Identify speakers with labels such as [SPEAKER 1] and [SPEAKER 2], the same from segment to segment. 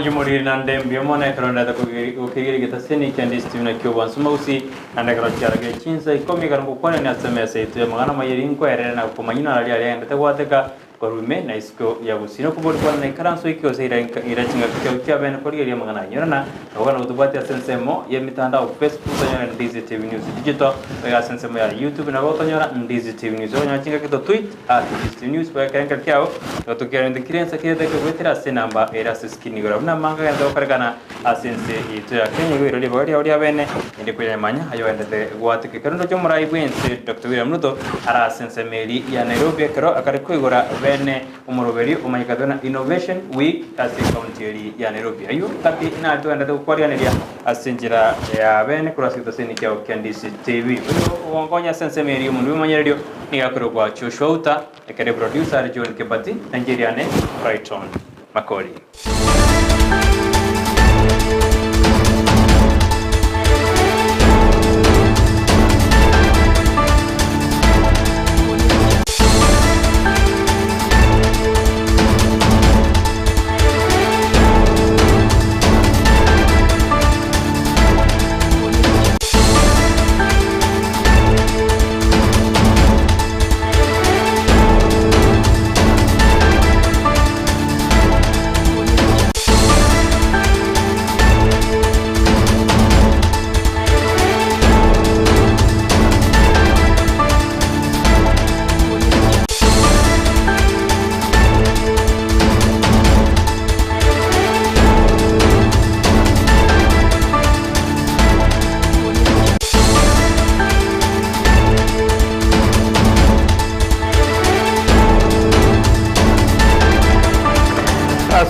[SPEAKER 1] Jumuri nande mbiyomona karonda da kugiri gitaseni Ndizi na kyoba nsumausi nanda karochara ge Chinsa Ikomi karangu kwane ni asemese itu ya magana mayirinko erena kumanyina ali ali enda tawateka korume na isko ya Gusii no kubori kwa na ikaranso ikyo seira irachinga kyo bene kori ya magana nyorana ogana utubati asensemo ya mitandao Facebook tanyora Ndizi TV News digital ya asensemo ya YouTube na botanyora Ndizi TV News ogana chinga kito tweet @Ndizi TV News kwa karenga kyao otokera ndikirensa kiyete kwetera senamba era skini gora na manga ya dokargana asense itu ya Kenya go iroli bagari audia bene indi kuyamanya ayo endete gwatike karundo cyo murai bwense Dr. William Ruto ara asense meri ya Nairobi kero akari kwigora bene umuroberi umayikadona Innovation Week ase county ya Nairobi ayo kati ina atu endete kwarianeria asenjira ya bene kurasito seni kya Ndizi TV uongonya asense meri umundu manyeredio ni akoro kwa Choshouta ekere producer John Kebati Nigeria ne Brighton Makori.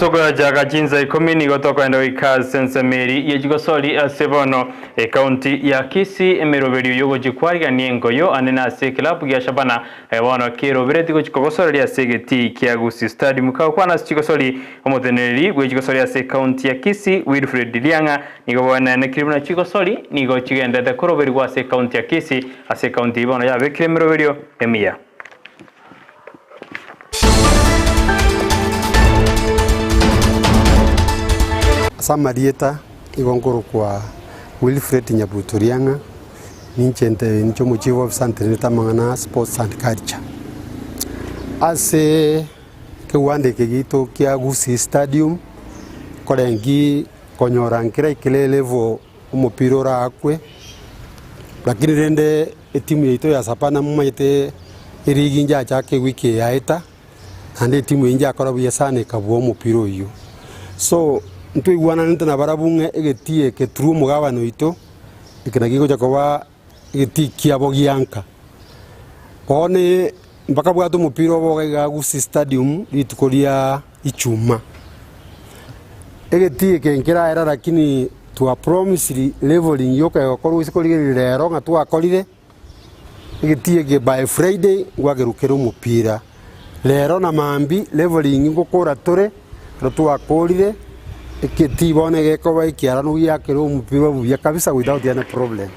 [SPEAKER 1] Soga jaga Chinsa Ikomi ni gotoka endo ikazi sense meri yejigosoli sebono county ya Kisii emeroberi yogo jikwariga niengoyo anena se club ya Shabana wana kero bereti go chikogosoli ya segeti kia Gusii stadium ka kwana chikosoli omoteneri go chikosoli ya se county ya Kisii Wilfred Lianga nigo wana na kiribuna chikosoli nigo chigenda da koroberi wa se county ya Kisii ase county bono ya bekire meroberi Amayia
[SPEAKER 2] Samarieta igongoro kwa Wilfred Nyabutorianga ninchente nicho muchivo of Santineta mangana sports and culture ase kiwande kigito kia Gusii stadium korengi konyorankira ikilelevo umupiro rakwe lakini rende timu yetu ya Sapana mumaite irigi nja chake wiki yaita ande timu inja akora buyasane kabuo umupiro iyo so ntu igwana nitana barabunge egetie ketru mugabano ito ikinagiko jakoba egeti kiabo gianka one mpaka bwato mupiro boga Gusii stadium litukoria ichuma egeti kenkera era lakini to promise leveling yoka yokorwa isikorire rero nga twakorire egeti ge by Friday gwagerukero mupira rero na mambi leveling ngokora tore twakorire eketi bone geko baikiara no yakero mupira buya kabisa without any problem.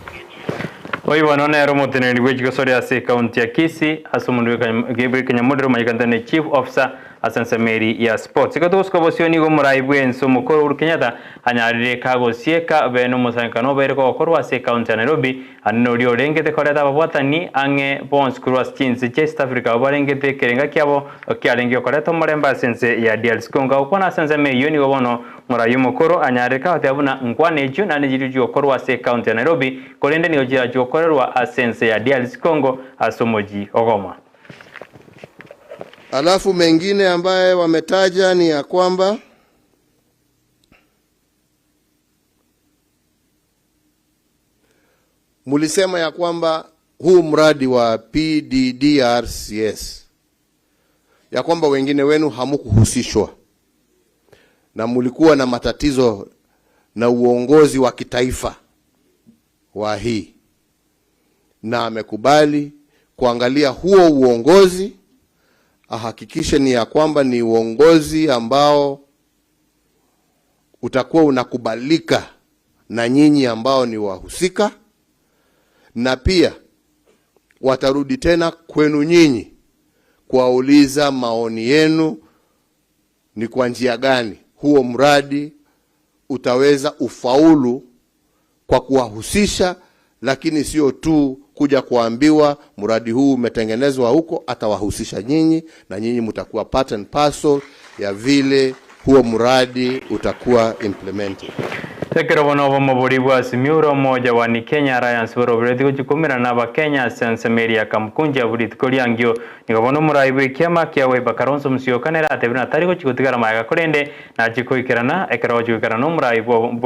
[SPEAKER 1] Oiwa none ero moteneri wejigosori ase county ya Kisii asumundu Kenya modero mayikantane chief officer asense meri ya sports ikadosko bosioni go muraibwenso mukoro urkenyata anyarire kago sieka beno musankano bereko okorwa ase county ya Nairobi anori orengete koreta babwatani ange bons cross Chinsa East Africa barengete kerenga kyabo kyarenge koreta muremba sense ya DLS konga ukona sense meri yoni gobono murayu mukoro anyarire ka tabuna nkwane ju na nijiri okorwa ase county ya Nairobi korende ni ojira jokorerwa asense ya DLS Congo asomoji ogoma.
[SPEAKER 3] Alafu mengine ambaye wametaja ni ya kwamba mulisema ya kwamba huu mradi wa PDDRCS ya kwamba wengine wenu hamukuhusishwa na mulikuwa na matatizo na uongozi wa kitaifa wa hii, na amekubali kuangalia huo uongozi ahakikishe ni ya kwamba ni uongozi ambao utakuwa unakubalika na nyinyi ambao ni wahusika, na pia watarudi tena kwenu nyinyi kuwauliza maoni yenu ni kwa njia gani huo mradi utaweza ufaulu kwa kuwahusisha, lakini sio tu kuja kuambiwa mradi huu umetengenezwa huko, atawahusisha nyinyi na nyinyi mtakuwa part and parcel ya vile huo mradi utakuwa implemented.
[SPEAKER 1] Tekero bono maburi bwa simuro moja wa ni Kenya Alliance boro bretiko jukumira na ba Kenya sense media kamkunja buri tikori angyo ni bono muraibu kiama kiawe bakaronso msio kanera atebina tariko chikutigara maga korende na chikuikirana ekero chikuikirana muraibu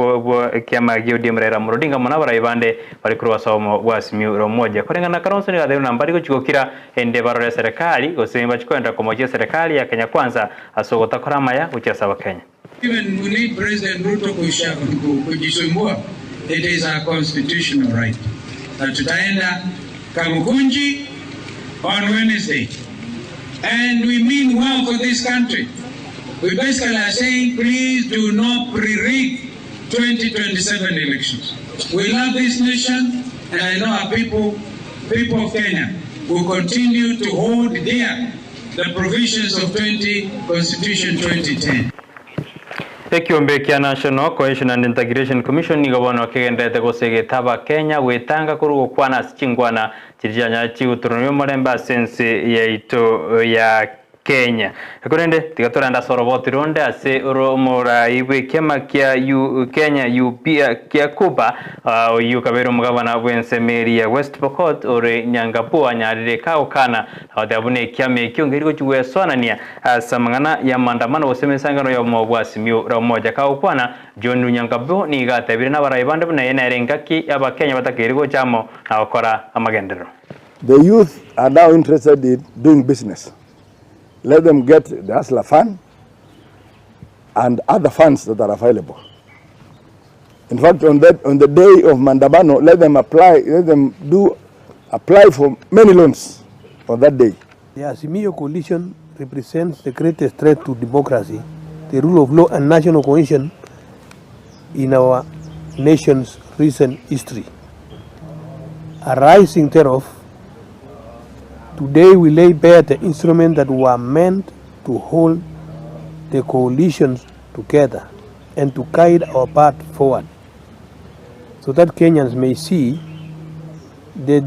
[SPEAKER 1] kiama gyo dimrera murodinga mona baraibande bari kurwa somo bwa simuro moja korenga na karonso ni gadeu nambari ko chikukira ende barore serikali gosemba chikwenda komoje serikali ya Kenya kwanza asogota koramaya uchasa wa Kenya.
[SPEAKER 4] Even we need President Ruto kujisumbua. It is our constitutional right. Na tutaenda Kamukunji on Wednesday. And we mean well for this country. We basically are saying, please do not pre-rig 2027 elections. We love this nation, and I know our people of Kenya will continue to hold dear the provisions of Constitution 2010.
[SPEAKER 1] Ekiombe kia National Cohesion and Integration Commission ni gabano kigendete gosege taba Kenya wetanga kurugo kwana chingwana chijanya chiuturunyo maremba sense ya ito ya Kenya. Ekurende tigatoranda soroboti ronde ase uromora iwe kema kia Kenya pia kia Kuba kabero mugabana wense meri ya West Pokot ore Nyangapua nyarire kao kana abune kiame kiongeri chiwe swanania samangana ya maandamano bosemesangano ya mobwasi myo ramoja kao kwana John Nyangapua ni gatabire na baraibande buna yena rengaki aba Kenya batakirigo chamo na okora amagendero.
[SPEAKER 5] The youth are now interested in doing business. Let them get the Hustler Fund and other funds that are available. In fact, on the day of Mandamano, let them apply for many loans on that day.
[SPEAKER 6] The Azimio coalition represents the greatest threat to democracy, the rule of law and national cohesion in our nation's recent history. Arising thereof, today we lay bare the instruments that were meant to hold the coalitions together and to guide our path forward, so that Kenyans may see the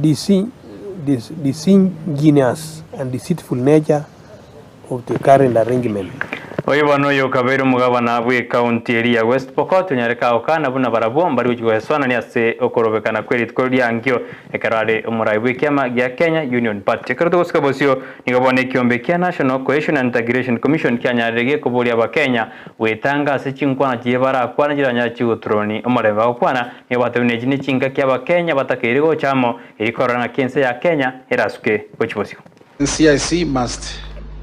[SPEAKER 6] disingenuous and deceitful nature of the current arrangement.
[SPEAKER 1] Oyibano yo kabero mugabana bwe county area West Pokot nyareka okana buna barabomba bari ugweswana ni ase okorobekana kweri tkori angyo ekarare umuraibu kiama gya Kenya Union Party kardo goskabosio nigabone kiombe kia National Cohesion and Integration Commission kyanyarege kubuli aba Kenya wetanga ase chinkwana jibara kwana jiranya chiutroni umureba okwana ni batune jini chinga kya aba Kenya batakirigo chamo irikorana kense ya Kenya erasuke gochibosio.
[SPEAKER 7] CIC must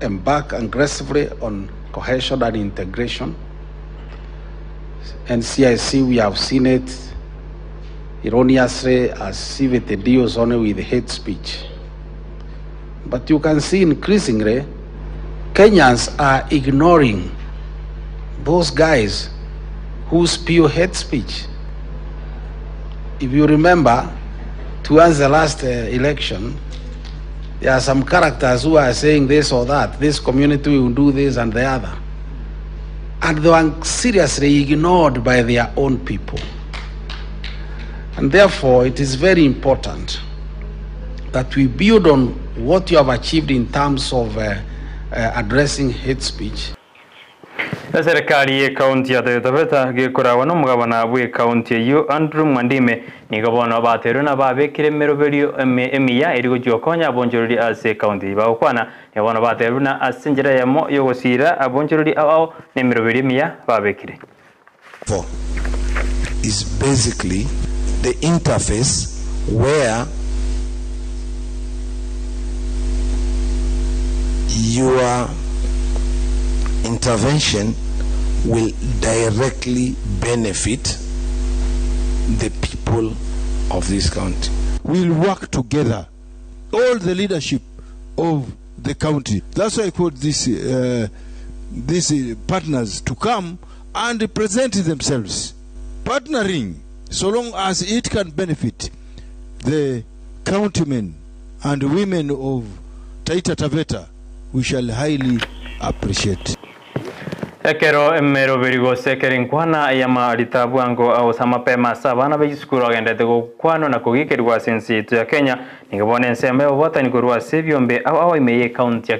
[SPEAKER 7] embark aggressively on cohesion and integration. And CIC, we have seen it erroneously as if it deals only with hate speech. But you can see increasingly, Kenyans are ignoring those guys who spew hate speech. If you remember, towards the last election, there are some characters who are saying this or that, this community will do this and the other. And they were seriously ignored by their own people. And therefore, it is very important that we build on what you have achieved in terms of addressing hate speech.
[SPEAKER 1] Serikali ya kaunti ya Taveta gikora no mugabana bwe kaunti yo Andrew Mwandime ni gabana bateru na babekire meroberio emiya erigo jokonya abonjoruri ase kaunti bakwana ne bana bateru na asinjira yamo yo gosira abonjoruri awo ne meroberio emiya babekire.
[SPEAKER 8] Is basically the interface where your intervention will directly benefit the people of this county.
[SPEAKER 2] We'll work together, all the leadership of the county. That's why I called these partners to come and present themselves. Partnering, so long as it can benefit the countymen and women of Taita Taveta, we shall highly appreciate.
[SPEAKER 1] Ekero emero berigo sekering kwana yama litabuango au samapema sabana bejisukuru agendete kwano na kugikerwa sensi ya Kenya ningabone nsembe obota nikurwa sebyombe au imeye county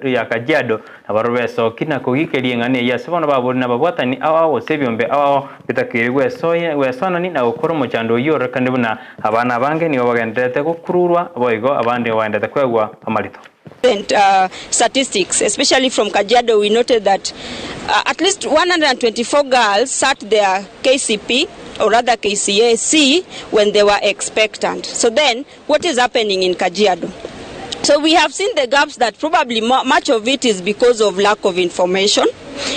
[SPEAKER 1] ya Kajiado na barubeso kina kugikerie ngane ya sebona baburi na babwatani au sebyombe au bitakirwe soye wesona ni na ukoro mochando yoro kandibuna abana bange ni bagendete kukururwa boigo abandi waendete kwegwa amalito.
[SPEAKER 9] Statistics, especially from Kajiado, we noted that at least 124 girls sat their KCP or rather KCAC when they were expectant. So then, what is happening in Kajiado? So we have seen the gaps that probably much of it is because of lack of information,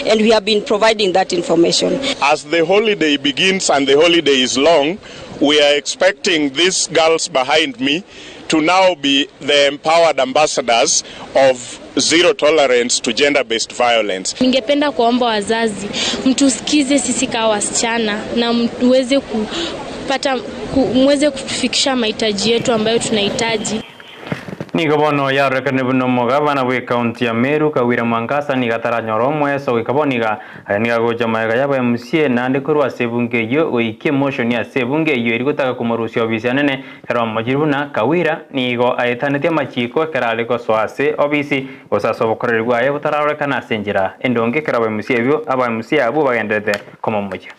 [SPEAKER 9] and we have been providing that information.
[SPEAKER 10] As the holiday begins and the holiday is long, we are expecting these girls behind me to now be the empowered ambassadors of zero tolerance to gender-based violence.
[SPEAKER 11] Ningependa kuomba wazazi mtusikize sisi kama wasichana na muweze muweze kufikisha mahitaji yetu ambayo tunahitaji.
[SPEAKER 1] Nigabono ya rekanebno mogabana we county ya Meru kawira mangasa nigatara nyoromwe so ikaboniga nigagoja mayaga yaba MCA nande kurwa sebunge yo oike motion ya sebunge yo irigutaka kumurusya obisi anene karo majiruna kawira nigo ayetanete machiko karale ko swase obisi osaso bokorerwa aye butarare kana senjira endonge karo MCA yo aba MCA abu bagendete komomoja.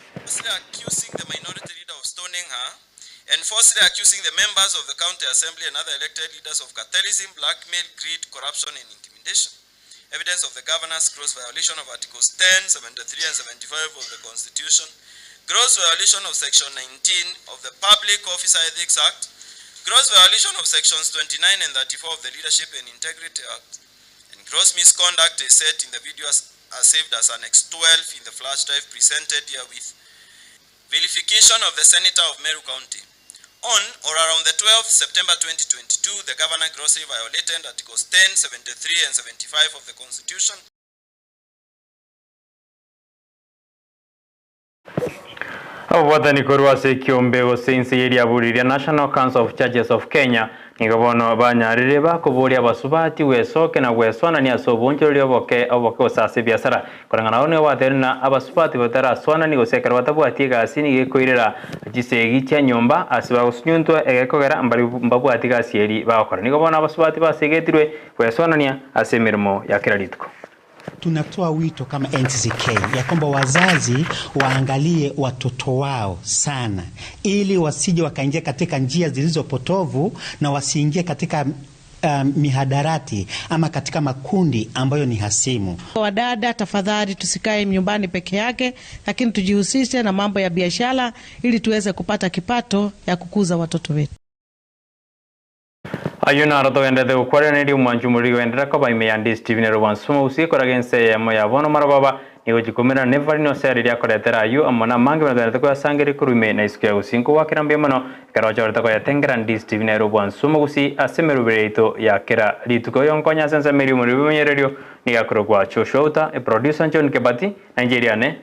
[SPEAKER 12] And falsely accusing the members of the county assembly and other elected leaders of cartelism, blackmail, greed, corruption and intimidation. Evidence of the governor's gross violation of Articles 10, 73 and 75 of the Constitution, gross violation of Section 19 of the Public Officer Ethics Act, gross violation of Sections 29 and 34 of the Leadership and Integrity Act, and gross misconduct is set in the video as saved as Annex 12 in the flash drive presented here with vilification of the Senator of Meru County. On or around the 12th September 2022, the governor grossly violated Articles 10, 73 and 75 of the Constitution.
[SPEAKER 1] Wadani kurwa se kiombe o sense area buriria National Council of Churches of Kenya nigabono banyarire bakuburia basubati wesoke na wesona ni asobonjori oboke osase biasara korangana one waterina abasubati batara swana ni gosekera batabwatiga asini gekoirera gisegi cya nyomba asiba usunyunto egekogera mbabwatiga asieri bakora nigabona abasubati basegetirwe wesona ni asemirmo yakiralitko.
[SPEAKER 13] Tunatoa wito kama NCCK ya kwamba wazazi waangalie watoto wao sana ili wasije wakaingia katika njia zilizopotovu na wasiingie katika mihadarati ama katika makundi ambayo ni hasimu.
[SPEAKER 14] Wadada, tafadhali tusikae nyumbani peke yake, lakini tujihusishe na mambo ya biashara ili tuweze kupata kipato ya kukuza watoto wetu.
[SPEAKER 1] Ayuna roto endete ukware ndi umwanjumuri wendera ko baime Ndizi TV ne robansuma usiko ragense ya moya bono marababa nigo jikomera never no seri ya koretera ayu amona mange mendete ko asangere kurume na isku ya usinko wakirambe mono karo jorta ko ya tengera Ndizi TV ne robansuma usi asemeru bereito ya kera lituko yonkonya sense meri muri bumenyererio ni akoro kwa choshouta e producer John Kebati Nigeria ne